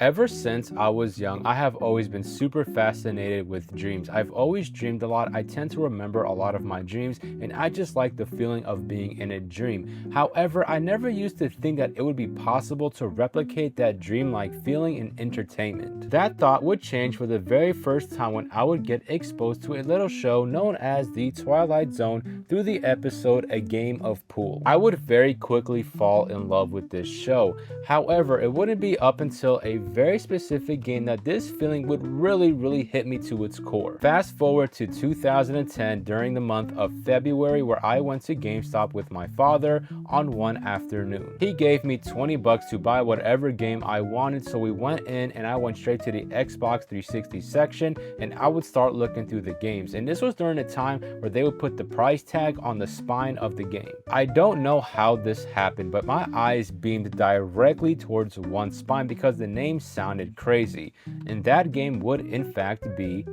Ever since I was young, I have always been super fascinated with dreams. I've always dreamed a lot. I tend to remember a lot of my dreams, and I just like the feeling of being in a dream. However, I never used to think that it would be possible to replicate that dreamlike feeling in entertainment. That thought would change for the very first time when I would get exposed to a little show known as The Twilight Zone through the episode A Game of Pool. I would very quickly fall in love with this show. However, it wouldn't be up until a very specific game that this feeling would really hit me to its core. Fast forward to 2010 during the month of February, where I went to GameStop with my father on one afternoon. He gave me 20 bucks to buy whatever game I wanted, so we went in and I went straight to the Xbox 360 section and I would start looking through the games. And this was during a time where they would put the price tag on the spine of the game. I don't know how this happened, but my eyes beamed directly towards one spine because the name sounded crazy, and that game would in fact be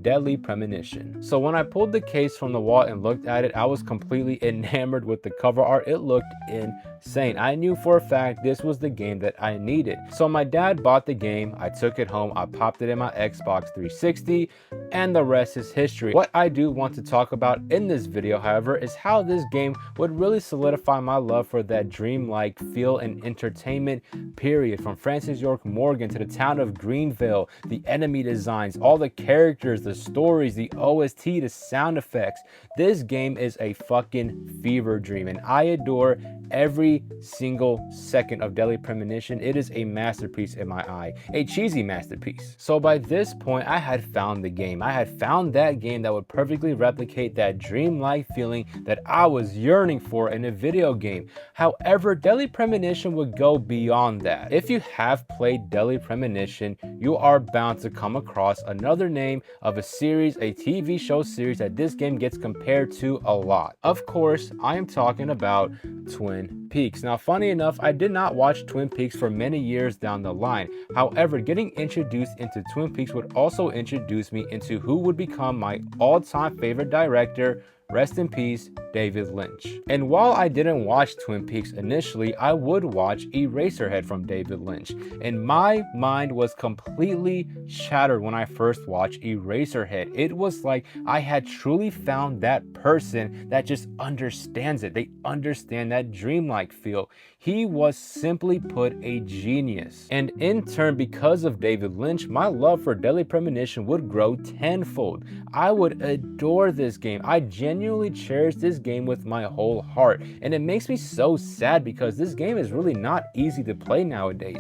Deadly Premonition. So when I pulled the case from the wall and looked at it, I was completely enamored with the cover art. It looked insane. I knew for a fact this was the game that I needed. So my dad bought the game, I took it home, I popped it in my Xbox 360, and the rest is history. What I do want to talk about in this video, however, is how this game would really solidify my love for that dreamlike feel and entertainment period. From Francis York Morgan to the town of Greenville, the enemy designs, all the characters, the stories, the OST, the sound effects. This game is a fucking fever dream, and I adore every single second of Deadly Premonition. It is a masterpiece in my eye, a cheesy masterpiece. So by this point, I had found the game. I had found that game that would perfectly replicate that dreamlike feeling that I was yearning for in a video game. However, Deadly Premonition would go beyond that. If you have played Deadly Premonition, you are bound to come across another name of a series, a TV show series that this game gets compared to a lot. Of course, I am talking about Twin Peaks. Now, funny enough, I did not watch Twin Peaks for many years down the line. However, getting introduced into Twin Peaks would also introduce me into who would become my all-time favorite director. Rest in peace, David Lynch. And while I didn't watch Twin Peaks initially, I would watch Eraserhead from David Lynch. And my mind was completely shattered when I first watched Eraserhead. It was like I had truly found that person that just understands it. They understand that dreamlike feel. He was, simply put, a genius. And in turn, because of David Lynch, my love for Deadly Premonition would grow tenfold. I would adore this game. I genuinely cherish this game with my whole heart. And it makes me so sad because this game is really not easy to play nowadays.